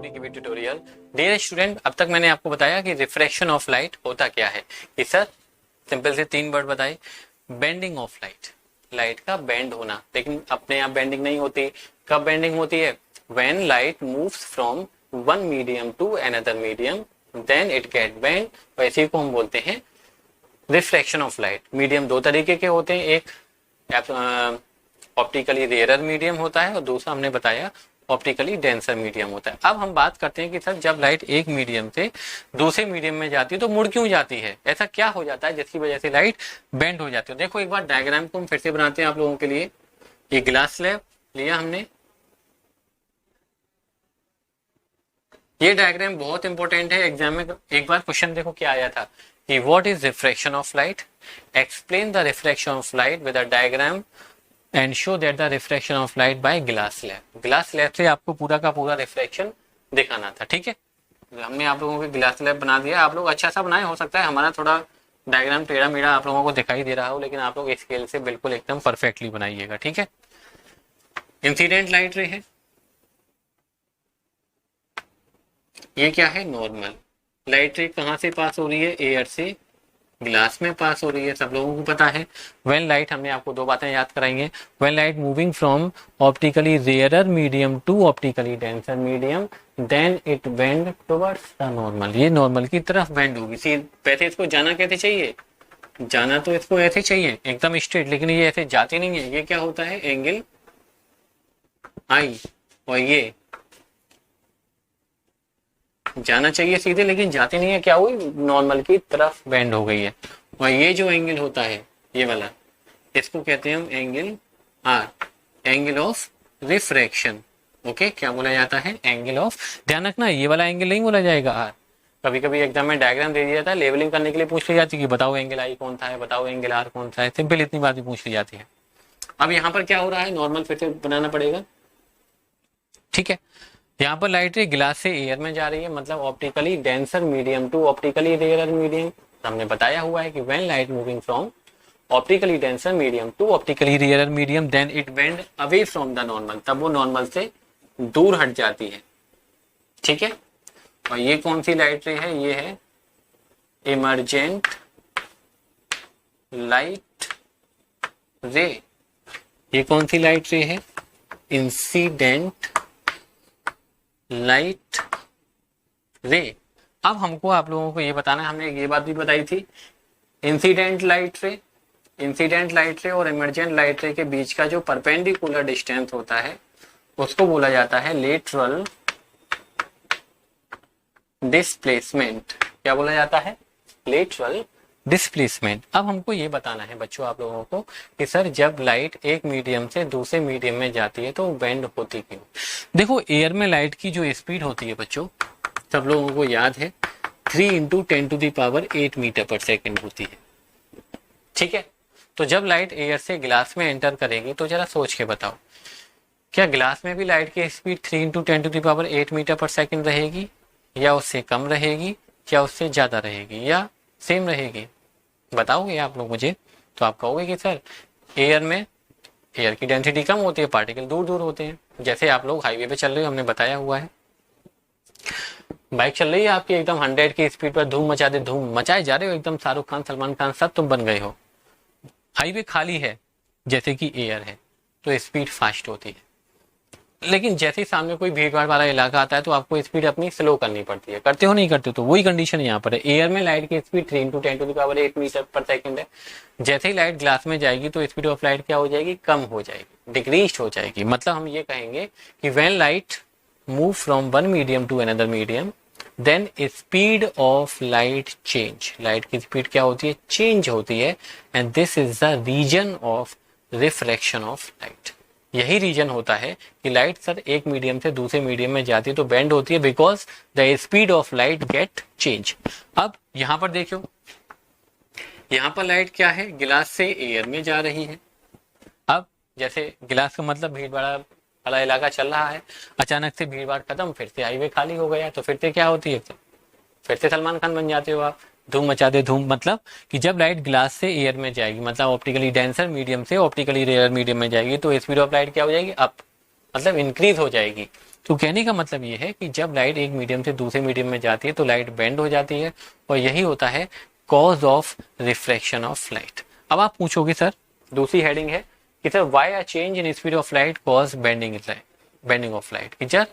B की tutorial. Dear student, अब तक मैंने आपको बताया कि रिफ्रैक्शन ऑफ लाइट होता क्या है। कि सर सिंपल से 3 वर्ड बताए। बेंडिंग ऑफ लाइट, लाइट का बेंड होना, लेकिन अपने आप बेंडिंग नहीं होती। कब बेंडिंग होती है? When light moves from one medium to another medium then it get bend. वैसे को हम बोलते हैं रिफ्रैक्शन ऑफ लाइट। मीडियम दो तरीके के होते हैं, एक ऑप्टिकली रेयरर मीडियम होता है और दूसरा हमने बताया ऑप्टिकली डेंसर मीडियम होता है। अब हम बात करते हैं कि सर जब लाइट एक मीडियम से दूसरे मीडियम में जाती है तो मुड़ क्यों जाती है, ऐसा क्या हो जाता है जिसकी वजह से लाइट बेंड हो जाती है। देखो एक बार डायग्राम को हम फिर से बनाते हैं आप लोगों के लिए। ये ग्लास स्लैब लिया हमने, ये डायग्राम बहुत इंपॉर्टेंट है एग्जाम में। एक बार क्वेश्चन देखो क्या आया था कि what is refraction of light, explain the refraction of light with a diagram and show that the refraction of light by glass slab. Glass slab से आपको पूरा का पूरा रिफ्रैक्शन दिखाना था, ठीक है। हमने आप लोगों को ग्लास स्लैब बना दिया। आप लोग अच्छा सा बनाए, हो सकता है हमारा थोड़ा डायग्राम टेढ़ा मेढ़ा आप लोगों को दिखाई दे रहा हो, लेकिन आप लोग स्केल से बिल्कुल एकदम परफेक्टली बनाइएगा, ठीक है। इंसिडेंट लाइट रे है, ये क्या है? नॉर्मल लाइट रे कहाँ से पास हो रही है? एयर से ग्लास में पास हो रही है, सब लोगों को पता है। व्हेन लाइट, हमने आपको 2 बातें याद कराएंगे। When light moving from optically rarer medium to optically denser medium then it bend towards the normal. ये नॉर्मल की तरफ बेंड होगी। वैसे इसको जाना कैसे चाहिए? जाना तो इसको ऐसे चाहिए एकदम स्ट्रेट, लेकिन ये ऐसे जाती नहीं है। ये क्या होता है? एंगल आई, और ये जाना चाहिए सीधे लेकिन जाती नहीं है। क्या हुई? नॉर्मल की तरफ बेंड हो गई है। और ये जो एंगल होता है ये वाला, इसको कहते हैं हम angle R, angle of refraction. Okay, क्या बोला जाता है? एंगल ऑफ, ध्यान रखना ये वाला एंगल नहीं बोला जाएगा आर। कभी कभी एग्जाम में डायग्राम दे दिया जाता है, लेवलिंग करने के लिए पूछ ली जाती है कि बताओ एंगल आई कौन सा है, बताओ एंगल आर कौन सा है। सिंपल इतनी बात ही पूछ ली जाती है। अब यहाँ पर क्या हो रहा है? नॉर्मल फिर से बनाना पड़ेगा, ठीक है। यहाँ पर लाइट ग्लास से एयर में जा रही है, मतलब optically denser medium to optically rarer medium. हमने बताया हुआ है कि when light moving from optically denser medium to optically rarer medium then it bend away from the normal, तब वो नॉर्मल से दूर हट जाती है, ठीक है। और ये कौन सी लाइट रे है? ये है इमर्जेंट लाइट रे। ये कौन सी लाइट रे है? इंसिडेंट लाइट रे। अब हमको आप लोगों को ये बताना है, हमने ये बात भी बताई थी, इंसिडेंट लाइट रे, इंसिडेंट लाइट रे और इमर्जेंट लाइट रे के बीच का जो परपेंडिकुलर डिस्टेंस होता है उसको बोला जाता है लेटरल डिस्प्लेसमेंट। क्या बोला जाता है? Lateral displacement. अब हमको ये बताना है बच्चों आप लोगों को कि सर जब लाइट एक मीडियम से दूसरे मीडियम में जाती है तो बेंड होती क्यों? देखो एयर में लाइट की जो स्पीड होती है बच्चों, सब लोगों को याद है 3 × 10⁸ मीटर पर सेकेंड होती है, ठीक है। तो जब लाइट एयर से ग्लास में एंटर करेगी तो जरा सोच के बताओ, क्या ग्लास में भी लाइट की स्पीड 3 × 10⁸ मीटर पर सेकेंड रहेगी, या उससे कम रहेगी, या उससे ज्यादा रहेगी, या सेम रहेगी? बताओगे आप लोग मुझे। तो आप कहोगे कि सर एयर में एयर की डेंसिटी कम होती है, पार्टिकल दूर दूर होते हैं। जैसे आप लोग हाईवे पे चल रहे हो, हमने बताया हुआ है, बाइक चल रही है आपकी एकदम 100 की स्पीड पर, धूम मचा दे, धूम मचाए जा रहे हो एकदम, शाहरुख खान सलमान खान सब तुम बन गए हो। हाईवे खाली है जैसे कि एयर है तो स्पीड फास्ट होती है, लेकिन जैसे ही सामने कोई भीड़ भाड़ वाला इलाका आता है तो आपको स्पीड अपनी स्लो करनी पड़ती है। करते हो नहीं करते? तो वही कंडीशन यहाँ पर है। एयर में लाइट की स्पीड 3 × 10⁸ मीटर पर सेकेंड है। जैसे ही लाइट ग्लास में जाएगी तो स्पीड ऑफ लाइट क्या हो जाएगी? कम हो जाएगी, डिक्रीज हो जाएगी। मतलब हम ये कहेंगे कि when light move from one medium to another medium then speed of light change. Light की स्पीड क्या होती है? चेंज होती है। And this is the reason of refraction of light. यही रीजन होता है कि लाइट सर एक मीडियम से दूसरे मीडियम में जाती है तो बेंड होती है, because the speed of light get change. अब यहां पर देखो, यहां पर लाइट क्या है? ग्लास से एयर में जा रही है। अब जैसे ग्लास का मतलब भीड़ भाड़ वाला इलाका चल रहा है, अचानक से भीड़ भाड़ खत्म, फिर से हाईवे खाली हो गया, तो फिर से क्या होती है? फिर से सलमान खान बन जाते हो आप, धूम मचा दे धूम। मतलब कि जब लाइट ग्लास से एयर में जाएगी, मतलब ऑप्टिकली डेंसर मीडियम से ऑप्टिकली रेयर मीडियम में जाएगी, तो स्पीड ऑफ लाइट क्या हो जाएगी? अप, मतलब इंक्रीज हो जाएगी। तो कहने का मतलब ये है कि जब लाइट एक मीडियम से दूसरे मीडियम में जाती है तो लाइट बेंड हो जाती है, और यही होता है cause of refraction of light. अब आप पूछोगे सर, दूसरी हेडिंग है कि sir why a change in speed of light cause bending of light. कि सर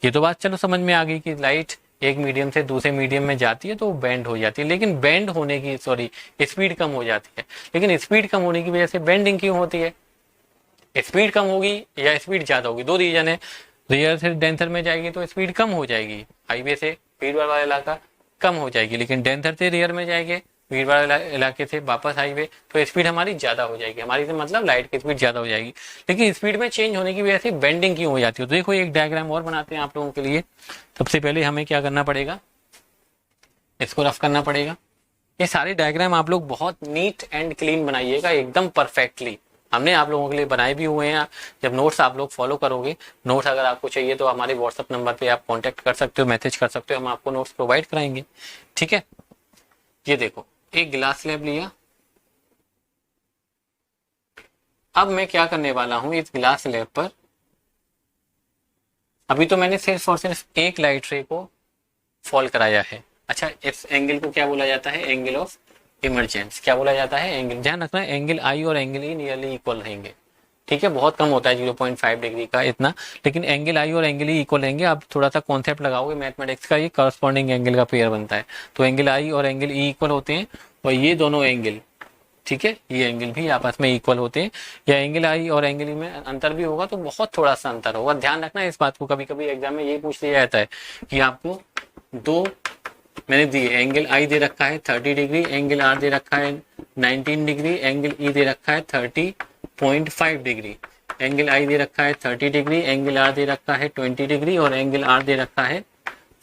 ये तो बात चलो समझ में आ गई कि लाइट एक मीडियम से दूसरे मीडियम में जाती है तो वो बेंड हो जाती है, लेकिन बेंड होने की स्पीड कम हो जाती है। लेकिन स्पीड कम होने की वजह से बेंडिंग क्यों होती है? स्पीड कम होगी या स्पीड ज्यादा होगी, दो रीजन है। रियर से डेंसर में जाएगी तो स्पीड कम हो जाएगी, हाईवे से भीड़ भाड़ वाला इलाका कम हो जाएगी, लेकिन डेंसर से रियर में जाएंगे भीड़ भाड़ इलाके से वापस हाईवे तो स्पीड हमारी ज्यादा हो जाएगी, हमारी से मतलब लाइट की स्पीड ज्यादा हो जाएगी। लेकिन स्पीड में चेंज होने की वजह से बेंडिंग क्यों हो जाती है? तो देखो एक डायग्राम और बनाते हैं आप लोगों के लिए। सबसे पहले हमें क्या करना पड़ेगा, इसको रफ करना पड़ेगा। ये सारे डायग्राम आप लोग बहुत नीट एंड क्लीन बनाइएगा, एकदम परफेक्टली। हमने आप लोगों के लिए बनाए भी हुए हैं। जब नोट्स आप लोग फॉलो करोगे, नोट्स अगर आपको चाहिए तो हमारे व्हाट्सएप नंबर पे आप कांटेक्ट कर सकते हो, मैसेज कर सकते हो, हम आपको नोट्स प्रोवाइड कराएंगे। ठीक है, ये देखो एक ग्लास स्लैब लिया। अब मैं क्या करने वाला हूं इस ग्लास स्लैब पर, अभी तो मैंने सिर्फ और सिर्फ एक लाइट रे को फॉल कराया है। अच्छा, इस एंगल को क्या बोला जाता है? Angle of emergence. क्या बोला जाता है? एंगल। ध्यान रखना एंगल आई और एंगल ई नियरली इक्वल रहेंगे। ठीक है, बहुत कम होता है 0.5 डिग्री का इतना, लेकिन एंगल आई और एंगल ई इक्वल रहेंगे। आप थोड़ा सा कॉन्सेप्ट लगाओगे मैथमेटिक्स का, ये करस्पॉन्डिंग एंगल का पेयर बनता है। तो एंगल आई और एंगल ई इक्वल होते हैं, और ये दोनों एंगल, ठीक है, ये एंगल भी आपस में इक्वल होते हैं। या एंगल आई और एंगल ई में अंतर भी होगा तो बहुत थोड़ा सा अंतर होगा। ध्यान रखना इस बात को, कभी कभी एग्जाम में ये पूछ लिया जाता है कि आपको दो मैंने दिए, एंगल आई दे रखा है 30 डिग्री, एंगल आर दे रखा है 19 डिग्री, एंगल ई दे रखा है 30.5 डिग्री। एंगल आई दे रखा है 30 डिग्री, एंगल आर दे रखा है 20 डिग्री, और एंगल आर दे रखा है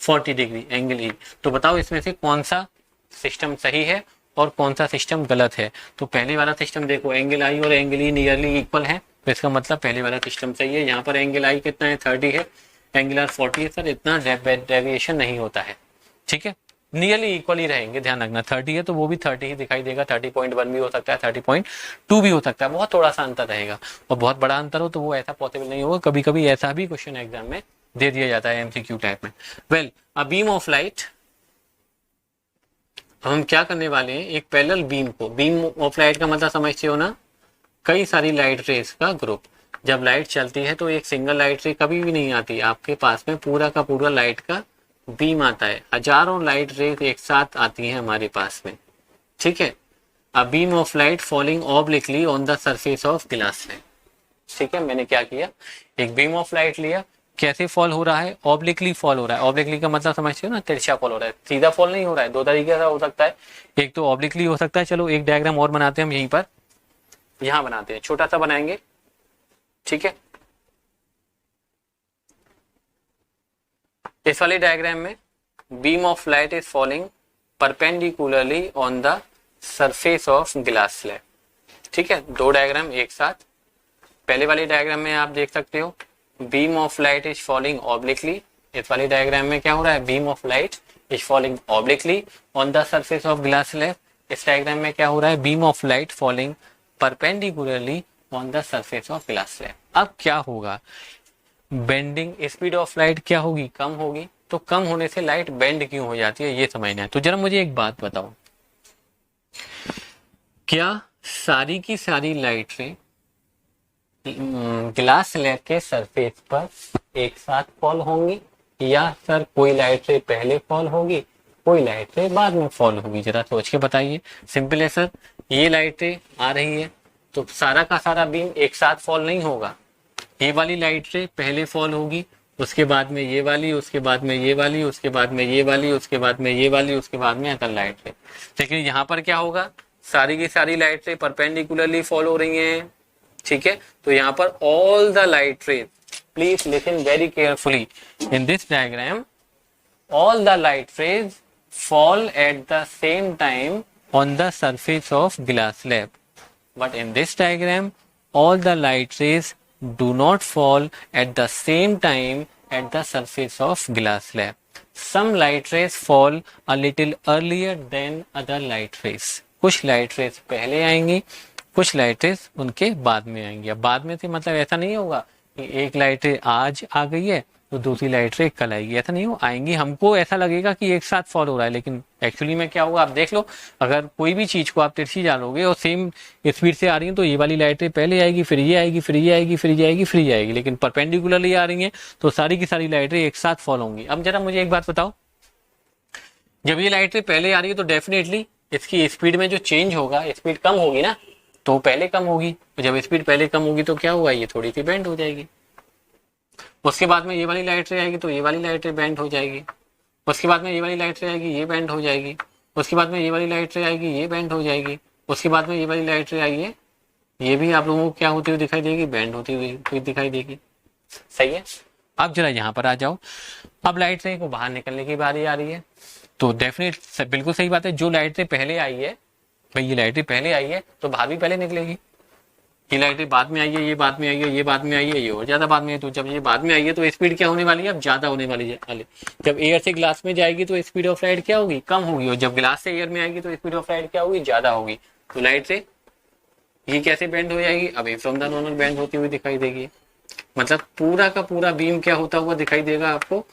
40 डिग्री एंगल ई। तो बताओ इसमें से कौन सा सिस्टम सही है और कौन सा सिस्टम गलत है? तो पहले वाला सिस्टम देखो, एंगल आई और एंगल ई नियरली इक्वल है, तो इसका मतलब पहले वाला सिस्टम सही है। यहाँ पर एंगल आई कितना है? 30 है, एंगल आर 40 है। सर इतना डेविएशन नहीं होता है, ठीक है, नियरली इक्वल ही रहेंगे। ध्यान रखना 30 है तो वो भी 30 ही दिखाई देगा, 30.1 भी हो सकता है, 30.2 भी हो सकता है, बहुत थोड़ा सा अंतर रहेगा। और बहुत बड़ा अंतर हो तो वो ऐसा पॉसिबल नहीं होगा। कभी कभी ऐसा भी क्वेश्चन एग्जाम में दे दिया जाता है एमसीक्यू टाइप में। Well, a beam of light, हम क्या करने वाले हैं, एक पैरेलल बीम को, बीम ऑफ लाइट का मतलब समझते हो ना, कई सारी लाइट रेस का ग्रुप। जब लाइट चलती है तो एक सिंगल लाइट रे कभी भी नहीं आती आपके पास में, पूरा का पूरा लाइट का बीम आता है, हजारों लाइट रेस एक साथ आती हैं हमारे पास में। ठीक है, a beam of light falling obliquely on the surface of glass है। ठीक है, मैंने क्या किया, एक बीम ऑफ लाइट लिया, कैसे फॉल हो रहा है? ऑब्लिकली फॉल हो रहा है। ऑब्लिकली का मतलब समझते हो ना, तिरछा फॉल हो रहा है, सीधा फॉल नहीं हो रहा है। दो तरीके से हो सकता है, एक तो ऑब्लिकली हो सकता है। चलो एक डायग्राम और बनाते हैं हम यहीं पर, यहां बनाते हैं, छोटा सा बनाएंगे। ठीक है, इस वाले डायग्राम में beam of light is falling perpendicularly on the surface of glass slab. ठीक है, दो डायग्राम एक साथ। पहले वाले डायग्राम में आप देख सकते हो beam of light is falling obliquely. इस वाले डायग्राम में क्या हो रहा है, beam of light is falling obliquely on the surface of glass slab. इस डायग्राम में क्या हो रहा है, beam of light falling perpendicularly on the surface of glass slab. अब क्या होगा, बेंडिंग, स्पीड ऑफ लाइट क्या होगी, कम होगी। तो कम होने से लाइट बेंड क्यों हो जाती है, ये समझना है। तो जरा मुझे एक बात बताओ, क्या सारी की सारी लाइट रे ग्लास स्लैब के सरफेस पर एक साथ फॉल होंगी, या सर कोई लाइट रे पहले फॉल होगी, कोई लाइट रे बाद में फॉल होगी? जरा सोच के बताइए। सिंपल है सर, ये लाइट रे आ रही है तो सारा का सारा बीम एक साथ फॉल नहीं होगा। ये वाली लाइट रे पहले फॉल होगी, उसके बाद में ये वाली, उसके बाद में ये वाली, उसके बाद में ये वाली, उसके बाद में ये वाली, उसके बाद में अदर लाइट रे। लेकिन यहाँ पर क्या होगा, सारी की सारी लाइट रे परपेंडिकुलरली फॉल हो रही हैं। ठीक है, तो यहाँ पर all the light rays, please listen very carefully, in this diagram all the light rays fall at the same time on the surface of glass slab, but in this diagram all the light rays do not fall at the same time at the surface of glass slab. Some light rays fall a little earlier than other light rays. कुछ light rays पहले आएंगी, कुछ light rays उनके बाद में आएंगी। अब बाद में से मतलब ऐसा नहीं होगा कि एक लाइट रे आज आ गई है तो दूसरी लाइट रे कल आएगी, ऐसा नहीं हो आएंगी, हमको ऐसा लगेगा कि एक साथ फॉल हो रहा है, लेकिन एक्चुअली में क्या होगा आप देख लो, अगर कोई भी चीज को आप तिरछी डालोगे और सेम स्पीड से आ रही है तो ये वाली लाइट रे पहले आएगी, फिर ये आएगी, फिर ये आएगी, फिर ये आएगी, फिर ये आएगी, लेकिन परपेंडिकुलरली आ रही है तो सारी की सारी लाइट रे एक साथ फॉल होंगी। अब जरा मुझे एक बात बताओ, जब ये लाइट रे पहले आ रही है तो डेफिनेटली इसकी स्पीड में जो चेंज होगा, स्पीड कम होगी ना, तो पहले कम होगी, जब स्पीड पहले कम होगी तो क्या हुआ, ये थोड़ी सी बेंड हो जाएगी। उसके बाद में ये वाली लाइट रे आएगी तो ये वाली लाइट रे बेंड हो जाएगी, उसके बाद में ये वाली लाइट रे आएगी, ये बेंड हो जाएगी, उसके बाद में ये वाली लाइट रे आएगी, ये बेंड हो जाएगी, उसके बाद में ये वाली लाइट रे आएगी, ये भी आप लोगों को क्या होती हुई दिखाई देगी, बेंड होती हुई दिखाई देगी। सही है। अब जरा यहाँ पर आ जाओ, अब लाइट रे को बाहर निकलने की बारी आ रही है, तो डेफिनेट बिल्कुल सही बात है, जो लाइट रे पहले आई है, भाई ये लाइट रे पहले आई है तो बाहर भी पहले निकलेगी, ये लाइट रे बाद में आई है, ये बाद में आई है, ये बाद में आई है, ये और ज्यादा बाद में है, तो जब ये बाद में आई है तो स्पीड क्या होने वाली है, अब ज्यादा होने वाली है। जब एयर से ग्लास में जाएगी तो स्पीड ऑफ लाइट क्या होगी, कम होगी, और जब ग्लास से एयर में आएगी तो स्पीड ऑफ लाइट क्या होगी, ज्यादा होगी। तो लाइट रे ये कैसे बेंड हो जाएगी, away from the normal bend होती हुई दिखाई देगी, मतलब पूरा का पूरा बीम क्या होता हुआ दिखाई देगा, आपको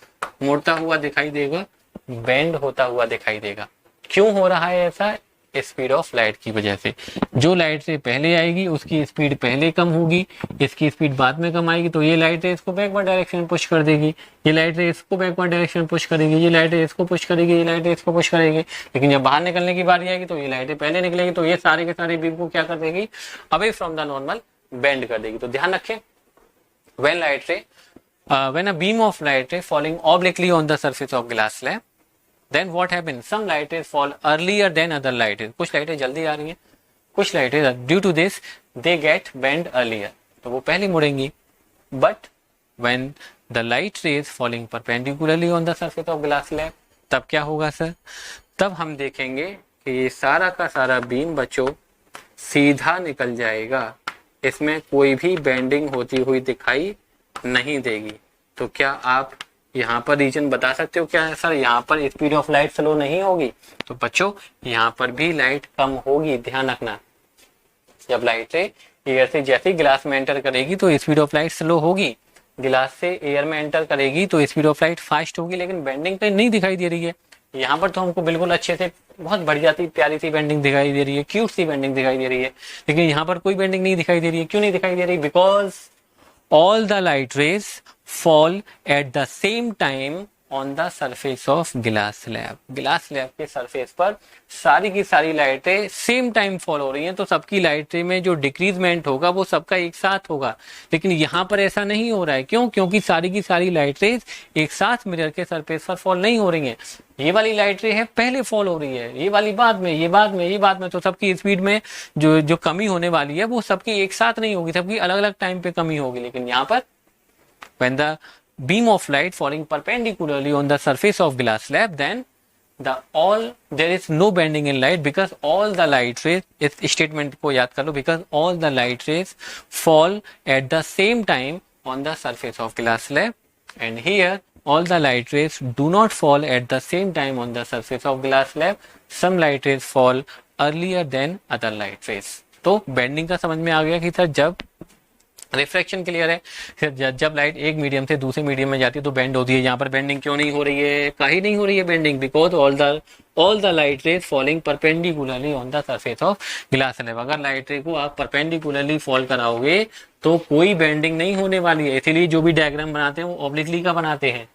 मुड़ता हुआ दिखाई देगा, बेंड होता हुआ दिखाई देगा। क्यों हो रहा है ऐसा, स्पीड ऑफ लाइट की वजह से। जो लाइट से पहले आएगी उसकी स्पीड पहले कम होगी, इसकी स्पीड बाद में कम आएगी, तो ये लाइट इसको बैकवर्ड डायरेक्शन पुश कर देगी, ये लाइट इसको बैकवर्ड डायरेक्शन पुश करेगी, ये लाइट इसको पुश करेगी, ये लाइट इसको पुश करेगी, लेकिन जब बाहर निकलने की बारी आएगी तो ये लाइटें पहले निकलेगी, तो ये सारे के सारे बीम को क्या कर देगी, away from the normal bend कर देगी। तो ध्यान रखें, when a beam of light ray falling obliquely on the surface of glass slab, then what happens, some light rays fall earlier than other light rays, कुछ लाइटें जल्दी आ रही हैं, कुछ लाइटें due to this they get bend earlier, तो वो पहले मुड़ेंगी। but when the light rays falling perpendicularly on the surface of glass slab, तब क्या होगा सर, तब हम देखेंगे कि ये सारा का सारा बीम बच्चों सीधा निकल जाएगा, इसमें कोई भी बेंडिंग होती हुई दिखाई नहीं देगी। तो क्या आप यहाँ पर रीजन बता सकते हो क्या है सर, यहाँ पर स्पीड ऑफ लाइट स्लो नहीं होगी, तो बच्चों यहाँ पर भी लाइट कम होगी, ध्यान रखना। जब लाइट एयर से जैसे ग्लास में एंटर करेगी तो स्पीड ऑफ लाइट स्लो होगी, ग्लास से एयर में एंटर करेगी तो स्पीड ऑफ लाइट फास्ट होगी, लेकिन बेंडिंग तो नहीं दिखाई दे रही है। यहाँ पर तो हमको बिल्कुल अच्छे से बहुत बढ़िया सी प्यारी सी बेंडिंग दिखाई दे रही है, क्यूट सी बेंडिंग दिखाई दे रही है, लेकिन यहाँ पर कोई बेंडिंग नहीं दिखाई दे रही है। क्यों नहीं दिखाई दे रही, because all the light rays fall at the same time on the surface of glass slab. glass slab के सरफेस पर सारी की सारी लाइटें सेम टाइम फॉल हो रही हैं, तो सबकी लाइटें में जो डिक्रीजमेंट होगा वो सबका एक साथ होगा, लेकिन यहाँ पर ऐसा नहीं हो रहा है। क्यों, क्योंकि सारी की सारी लाइटें एक साथ मिरर के सरफेस पर फॉल नहीं हो रही हैं। ये वाली लाइट रे है पहले फॉल हो रही है, ये वाली बाद में, ये बाद में, ये बाद में, तो सबकी स्पीड में जो कमी होने वाली है वो सबकी एक साथ नहीं होगी, सबकी अलग अलग टाइम पे कमी होगी। लेकिन यहाँ पर when the beam of light falling perpendicularly on the surface of glass slab, then there is no bending in light, because all the light rays, इस स्टेटमेंट को याद कर लो, because all the light rays fall at the same time on the surface of glass slab, and here all the light rays do not fall at the same time on the surface of glass slab, some light rays fall earlier than other light rays। तो bending का समझ में आ गया कि sir जब refraction clear है, फिर जब लाइट एक मीडियम से दूसरे मीडियम में जाती है तो बेंड होती है। यहाँ पर बेंडिंग क्यों नहीं हो रही है, कहीं नहीं हो रही है bending, because all the light rays falling perpendicularly on the surface of glass slab. अगर लाइट रे को आप परपेंडिकुलरली फॉल कराओगे तो कोई बेंडिंग नहीं होने वाली है, इसीलिए जो भी डायग्राम बनाते हैं वो ऑब्लिकली का बनाते हैं,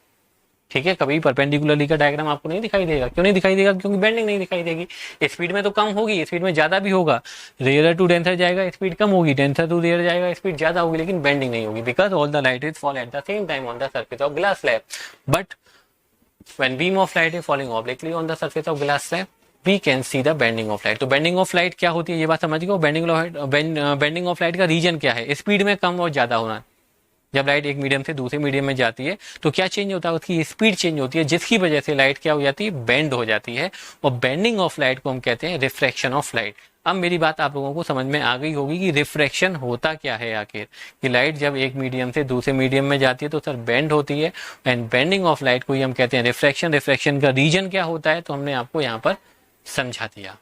ठीक है। कभी परपेंडिकुलरली का डायग्राम आपको नहीं दिखाई देगा। क्यों नहीं दिखाई देगा, क्योंकि बेंडिंग नहीं दिखाई देगी। स्पीड में तो कम होगी, स्पीड में ज्यादा भी होगा, रेयर टू डेंसर जाएगा स्पीड कम होगी, डेंसर टू रेयर जाएगा स्पीड ज्यादा होगी, लेकिन बेंडिंग नहीं होगी, because all the light is fall at the same time on the surface of glass slab. But when beam of light is falling obliquely on the surface of glass slab, we can see the bending of light। तो bending of light क्या होती है ये बात समझ गए। Bending of light का reason क्या है, स्पीड में कम और ज्यादा होना। जब लाइट एक मीडियम से दूसरे मीडियम में जाती है तो क्या चेंज होता है, उसकी स्पीड चेंज होती है, जिसकी वजह से लाइट क्या हो जाती है, बेंड हो जाती है। और बेंडिंग ऑफ लाइट को हम कहते हैं रिफ्रैक्शन ऑफ लाइट। अब मेरी बात आप लोगों को समझ में आ गई होगी कि रिफ्रैक्शन होता क्या है आखिर, कि लाइट जब एक मीडियम से दूसरे मीडियम में जाती है तो सर बेंड होती है, एंड बेंडिंग ऑफ लाइट को ही हम कहते हैं रिफ्रैक्शन। रिफ्रैक्शन का रीजन क्या होता है तो हमने आपको यहाँ पर समझा दिया।